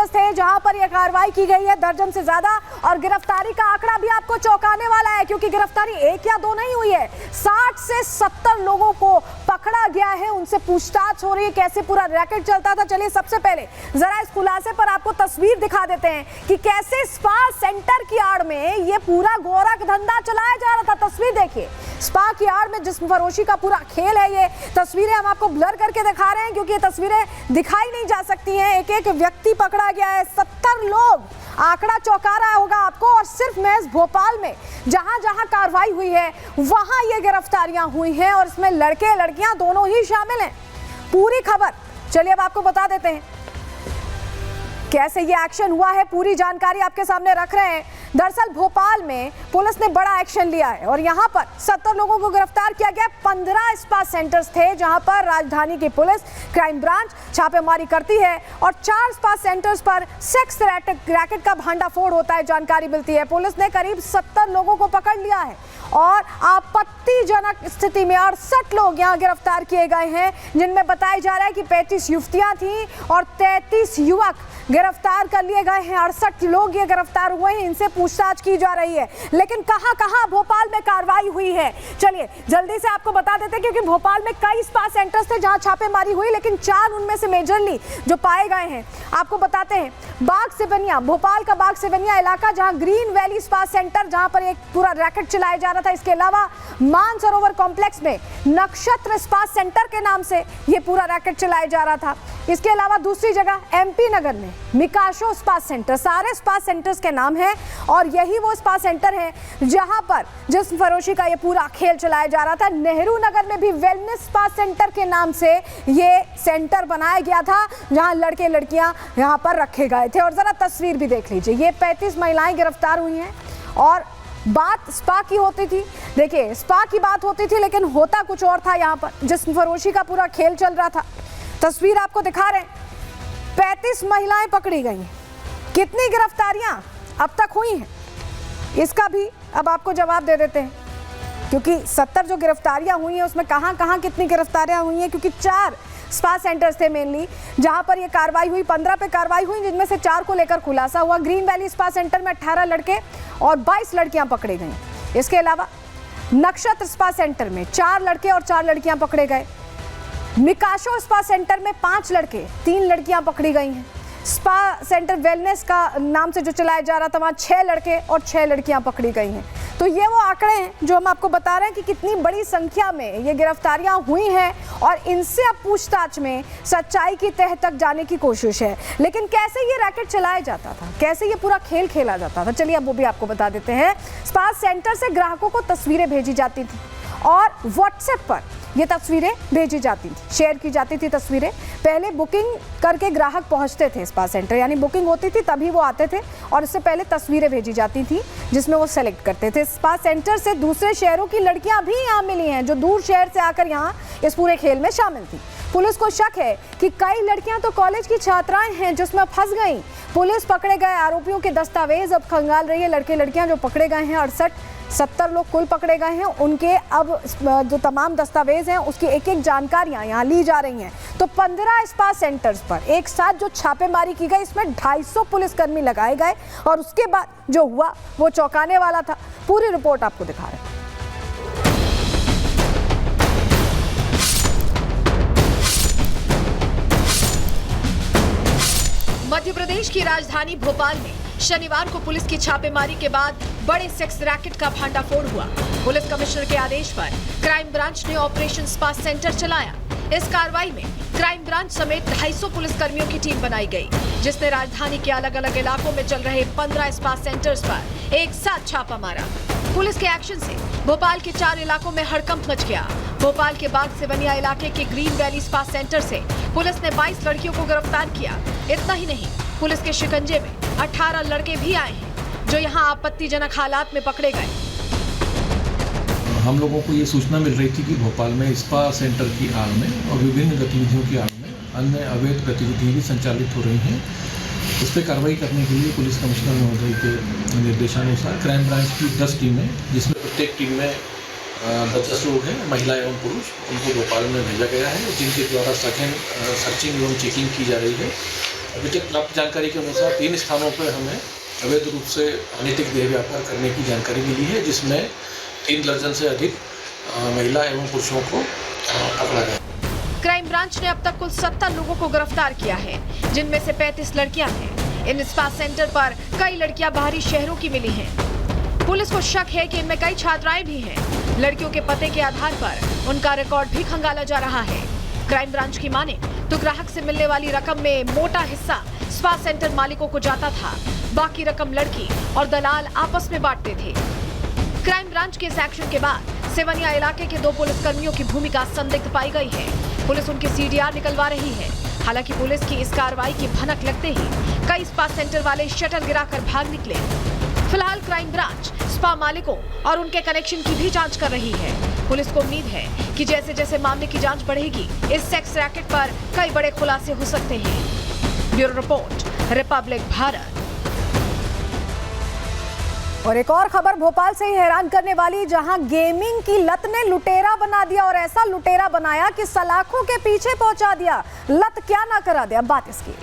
Centres थे जहां पर यह कार्रवाई की गई है, दर्जन से ज्यादा। और गिरफ्तारी का आंकड़ा भी आपको चौंकाने वाला है, क्योंकि गिरफ्तारी एक या दो नहीं हुई है, 60 से 70 लोगों को पकड़ा गया है, उनसे पूछताछ हो रही है कैसे पूरा रैकेट चलता था। चलिए सबसे पहले जरा इस खुलासे पर आपको तस्वीर दिखा देते हैं कि कैसे स्पा सेंटर की आड़ में ये पूरा गोरख धंधा चलाया जा रहा था। तस्वीर देखिए, स्पा की आड़ में जिस्म फरोशी का पूरा खेल है। ये तस्वीरें हम आपको ब्लर करके दिखा रहे हैं क्योंकि ये तस्वीरें दिखाई नहीं जा सकती हैं। एक एक व्यक्ति पकड़ा गया है, 70 लोग, आंकड़ा चौंका रहा होगा आपको। और सिर्फ महज भोपाल में जहां जहां कार्रवाई हुई है वहां ये गिरफ्तारियां हुई हैं और इसमें लड़के लड़कियां दोनों ही शामिल हैं। पूरी खबर चलिए अब आपको बता देते हैं कैसे ये एक्शन हुआ है, पूरी जानकारी आपके सामने रख रहे हैं। दरअसल भोपाल में पुलिस ने बड़ा एक्शन लिया है और यहां पर 70 लोगों को गिरफ्तार किया गया। 15 स्पा सेंटर्स थे जहां पर राजधानी की पुलिस क्राइम ब्रांच छापेमारी करती है और 4 स्पा सेंटर्स पर सेक्स रैकेट का भांडाफोड़ होता है, जानकारी मिलती है। पुलिस ने करीब 70 लोगों को पकड़ लिया है और आपत्तिजनक स्थिति में 68 लोग यहां गिरफ्तार किए गए हैं, जिनमें बताया जा रहा है कि 35 युवतियां थीं और 33 युवक गिरफ्तार कर लिए गए हैं। 68 लोग ये गिरफ्तार हुए हैं, इनसे पूछताछ की जा रही है। लेकिन कहां भोपाल में कार्रवाई हुई है, चलिए जल्दी से आपको बता देते हैं, क्योंकि भोपाल में कई स्पा सेंटर्स थे जहां छापेमारी हुई, लेकिन 4 उनमें से मेजरली जो पाए गए हैं आपको बताते हैं। बाग सिवनिया, भोपाल का बाग सिवनिया इलाका, जहां ग्रीन वैली स्पा सेंटर, जहां पर एक पूरा रैकेट चलाया जा रहा था। इसके अलावा मानसरोवर कॉम्प्लेक्स में नक्षत्र स्पा सेंटर के नाम से ये पूरा रैकेट चलाया जा रहा था। इसके अलावा दूसरी जगह एमपी नगर में मिकाशो स्पा सेंटर, सारे स्पा सेंटर्स के नाम हैं और यही वो स्पा सेंटर है जहां पर जिस्म फरोशी का ये पूरा खेल चलाया जा रहा था। नेहरू नगर में भी वेलनेस स्पा सेंटर के नाम से ये सेंटर बनाया गया था, जहां लड़के लड़कियां यहां पर रखे गए थे। और जरा तस्वीर भी देख लीजिए, ये 35 महिलाएं गिरफ्तार हुई हैं और बात स्पा की होती थी। देखिए स्पा की बात होती थी, लेकिन होता कुछ और था। यहाँ पर जिस्म फरोशी का पूरा खेल चल रहा था। तस्वीर आपको दिखा रहे हैं, 35 महिलाएं पकड़ी गई हैं। कितनी गिरफ्तारियां अब तक हुई हैं, इसका भी अब आपको जवाब दे देते हैं, क्योंकि 70 जो गिरफ्तारियां हुई हैं उसमें कहां कितनी गिरफ्तारियां हुई हैं, क्योंकि 4 स्पा सेंटर्स थे मेनली जहां पर ये कार्रवाई हुई। 15 पे कार्रवाई हुई, जिनमें से 4 को लेकर खुलासा हुआ। ग्रीन वैली स्पा सेंटर में 18 लड़के और 22 लड़कियां पकड़े गए। इसके अलावा नक्षत्र स्पा सेंटर में 4 लड़के और 4 लड़कियां पकड़े गए। मिकाशो स्पा सेंटर में 5 लड़के, 3 लड़कियां पकड़ी गई हैं। स्पा सेंटर वेलनेस का नाम से जो चलाया जा रहा था, वहाँ 6 लड़के और 6 लड़कियां पकड़ी गई हैं। तो ये वो आंकड़े हैं जो हम आपको बता रहे हैं कि कितनी बड़ी संख्या में ये गिरफ्तारियां हुई हैं और इनसे अब पूछताछ में सच्चाई की तह तक जाने की कोशिश है। लेकिन कैसे ये रैकेट चलाया जाता था, कैसे ये पूरा खेल खेला जाता था, चलिए अब वो भी आपको बता देते हैं। स्पा सेंटर से ग्राहकों को तस्वीरें भेजी जाती थी और व्हाट्सएप पर ये तस्वीरें भेजी जाती थी, शेयर की जाती थी तस्वीरें। पहले बुकिंग करके ग्राहक पहुंचते थे स्पा सेंटर, यानी बुकिंग होती थी तभी वो आते थे और इससे पहले तस्वीरें भेजी जाती थी जिसमें वो सेलेक्ट करते थे। स्पा सेंटर से दूसरे शहरों की लड़कियां भी यहाँ मिली हैं, जो दूर शहर से आकर यहाँ इस पूरे खेल में शामिल थी। पुलिस को शक है कि कई लड़कियां तो कॉलेज की छात्राएं हैं जिसमें फंस गईं। पुलिस पकड़े गए आरोपियों के दस्तावेज अब खंगाल रही है। लड़के लड़कियां जो पकड़े गए हैं 68-70 लोग कुल पकड़े गए हैं, उनके अब जो तमाम दस्तावेज हैं उसकी एक एक जानकारियां यहाँ ली जा रही हैं। तो 15 स्पा सेंटर्स पर एक साथ जो छापेमारी की गई, इसमें 250 पुलिसकर्मी लगाए गए और उसके बाद जो हुआ वो चौंकाने वाला था। पूरी रिपोर्ट आपको दिखा रहे हैं। मध्य प्रदेश की राजधानी भोपाल में शनिवार को पुलिस की छापेमारी के बाद बड़े सेक्स रैकेट का भांडाफोड़ हुआ। पुलिस कमिश्नर के आदेश पर क्राइम ब्रांच ने ऑपरेशन स्पा सेंटर चलाया। इस कार्रवाई में क्राइम ब्रांच समेत 250 पुलिसकर्मियों की टीम बनाई गई, जिसने राजधानी के अलग अलग इलाकों में चल रहे 15 स्पा सेंटर्स पर एक साथ छापा मारा। पुलिस के एक्शन से भोपाल के 4 इलाकों में हड़कंप मच गया। भोपाल के बाग सिवनिया इलाके के ग्रीन वैली स्पा सेंटर से पुलिस ने 22 लड़कियों को गिरफ्तार किया। इतना ही नहीं, पुलिस के शिकंजे में 18 लड़के भी आए हैं जो यहां आपत्तिजनक हालात में पकड़े गए। हम लोगों को ये सूचना मिल रही थी कि भोपाल में स्पा सेंटर की आड़ में और विभिन्न गतिविधियों की आड़ में अन्य अवैध गतिविधियां भी संचालित हो रही हैं। इस पर कार्रवाई करने के लिए पुलिस कमिश्नर महोदय के निर्देशानुसार क्राइम ब्रांच की 10 टीमें, जिसमें प्रत्येक टीम में 10 लोग हैं, महिला एवं पुरुष, उनको भोपाल में भेजा गया है, जिनके द्वारा सर्चिंग एवं चेकिंग की जा रही है। अभी तक प्राप्त जानकारी के अनुसार 3 स्थानों पर हमें अवैध रूप से अनैतिक देह व्यापार करने की जानकारी मिली है, जिसमें 3 दर्जन से अधिक महिला एवं पुरुषों को पकड़ा गया। क्राइम ब्रांच ने अब तक कुल 70 लोगों को गिरफ्तार किया है, जिनमें से 35 लड़कियां हैं। इन स्पा सेंटर पर कई लड़कियां बाहरी शहरों की मिली हैं। पुलिस को शक है कि इनमें कई छात्राएं भी हैं। लड़कियों के पते के आधार पर उनका रिकॉर्ड भी खंगाला जा रहा है। क्राइम ब्रांच की माने तो ग्राहक से मिलने वाली रकम में मोटा हिस्सा स्पा सेंटर मालिकों को जाता था, बाकी रकम लड़की और दलाल आपस में बांटते थे। क्राइम ब्रांच के इस एक्शन के बाद सेवनिया इलाके के 2 पुलिसकर्मियों की भूमिका संदिग्ध पाई गई है। पुलिस उनकी सीडीआर निकलवा रही है। हालांकि पुलिस की इस कार्रवाई की भनक लगते ही कई स्पा सेंटर वाले शटर गिराकर भाग निकले। फिलहाल क्राइम ब्रांच स्पा मालिकों और उनके कनेक्शन की भी जांच कर रही है। पुलिस को उम्मीद है कि जैसे जैसे मामले की जांच बढ़ेगी, इस सेक्स रैकेट पर कई बड़े खुलासे हो सकते हैं। Bureau report, Republic Bharat. और एक और खबर भोपाल से ही हैरान करने वाली, जहां गेमिंग की लत ने लुटेरा बना दिया और ऐसा लुटेरा बनाया कि सलाखों के पीछे पहुंचा दिया। लत क्या ना करा दिया, बात इसकी।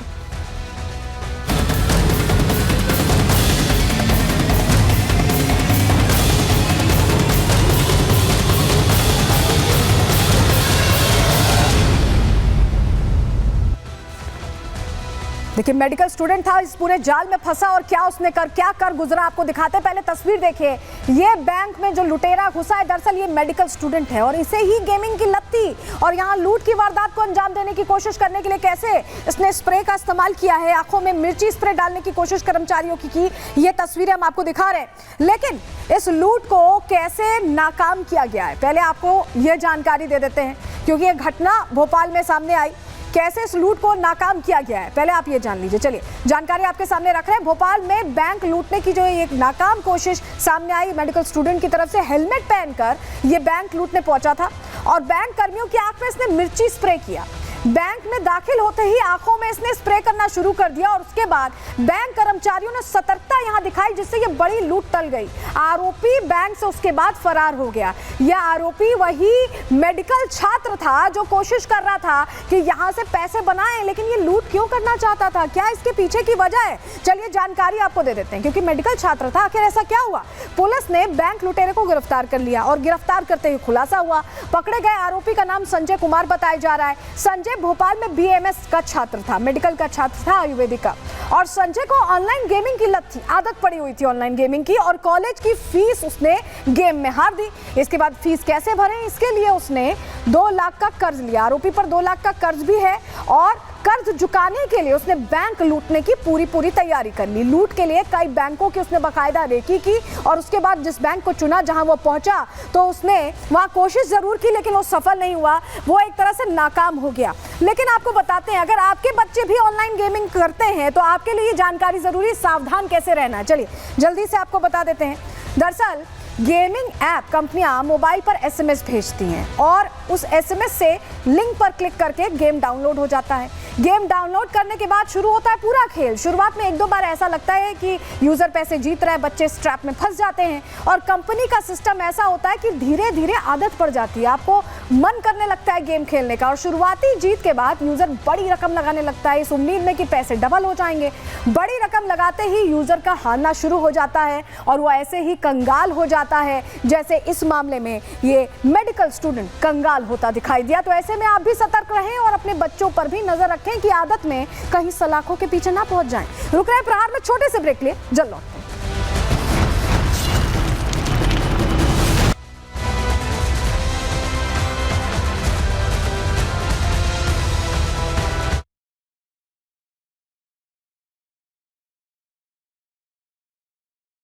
देखिए, मेडिकल स्टूडेंट था, इस पूरे जाल में फंसा और क्या उसने क्या कर गुजरा आपको दिखाते। पहले तस्वीर देखिए। ये बैंक में जो लुटेरा घुसा है, दरअसल ये मेडिकल स्टूडेंट है और इसे ही गेमिंग की लत थी और यहाँ लूट की वारदात को अंजाम देने की कोशिश करने के लिए कैसे इसने स्प्रे का इस्तेमाल किया है, आंखों में मिर्ची स्प्रे डालने की कोशिश कर्मचारियों की ये तस्वीरें हम आपको दिखा रहे हैं। लेकिन इस लूट को कैसे नाकाम किया गया है, पहले आपको ये जानकारी दे देते हैं, क्योंकि ये घटना भोपाल में सामने आई। कैसे इस लूट को नाकाम किया गया है, पहले आप ये जान लीजिए। चलिए, जानकारी आपके सामने रख रहे हैं। भोपाल में बैंक लूटने की जो एक नाकाम कोशिश सामने आई, मेडिकल स्टूडेंट की तरफ से हेलमेट पहनकर ये बैंक लूटने पहुंचा था और बैंक कर्मियों की आंख में इसने मिर्ची स्प्रे किया। बैंक में दाखिल होते ही आंखों में इसने स्प्रे करना शुरू कर दिया और उसके बाद बैंक कर्मचारियों ने सतर्कता यहां दिखाई, जिससे ये बड़ी लूट टल गई। आरोपी बैंक से उसके बाद फरार हो गया। यह आरोपी वही मेडिकल छात्र था जो कोशिश कर रहा था कि यहां से पैसे बनाएं, लेकिन ये लूट क्यों करना चाहता था, क्या इसके पीछे की वजह है, चलिए जानकारी आपको दे देते हैं। क्योंकि मेडिकल छात्र था, आखिर ऐसा क्या हुआ। पुलिस ने बैंक लुटेरे को गिरफ्तार कर लिया और गिरफ्तार करते ही खुलासा हुआ। पकड़े गए आरोपी का नाम संजय कुमार बताया जा रहा है। संजय भोपाल में बीएमएस का छात्र था, मेडिकल का छात्र था, आयुर्वेदिक का। और संजय को ऑनलाइन गेमिंग की लत थी, आदत पड़ी हुई थी ऑनलाइन गेमिंग की, और कॉलेज की फीस उसने गेम में हार दी। इसके बाद फीस कैसे भरें, इसके लिए उसने 2 लाख का कर्ज लिया। आरोपी पर 2 लाख का कर्ज भी है और कर्ज चुकाने के लिए उसने बैंक लूटने की पूरी तैयारी कर ली। लूट के लिए कई बैंकों की उसने बाकायदा रेकी की और उसके बाद जिस बैंक को चुना, जहां वो पहुंचा, तो उसने वहां कोशिश जरूर की, लेकिन वो सफल नहीं हुआ, वो एक तरह से नाकाम हो गया। लेकिन आपको बताते हैं, अगर आपके बच्चे भी ऑनलाइन गेमिंग करते हैं तो आपके लिए जानकारी जरूरी, सावधान कैसे रहना है, चलिए जल्दी से आपको बता देते हैं। दरअसल गेमिंग ऐप कंपनियां मोबाइल पर एसएमएस भेजती हैं और उस एसएमएस से लिंक पर क्लिक करके गेम डाउनलोड हो जाता है। गेम डाउनलोड करने के बाद शुरू होता है पूरा खेल। शुरुआत में 1-2 बार ऐसा लगता है कि यूजर पैसे जीत रहा है, बच्चे इस ट्रैप में फंस जाते हैं और कंपनी का सिस्टम ऐसा होता है कि धीरे धीरे आदत पड़ जाती है, आपको मन करने लगता है गेम खेलने का और शुरुआती जीत के बाद यूजर बड़ी रकम लगाने लगता है इस उम्मीद में कि पैसे डबल हो जाएंगे। बड़ी रकम लगाते ही यूजर का हारना शुरू हो जाता है और वो ऐसे ही कंगाल हो जाता है, जैसे इस मामले में ये मेडिकल स्टूडेंट कंगाल होता दिखाई दिया। तो ऐसे में आप भी सतर्क रहें और अपने बच्चों पर भी नजर रखें कि आदत में कहीं सलाखों के पीछे ना पहुंच जाएं। रुक रहे प्रहार में छोटे से ब्रेक लिए, जल्द लौट।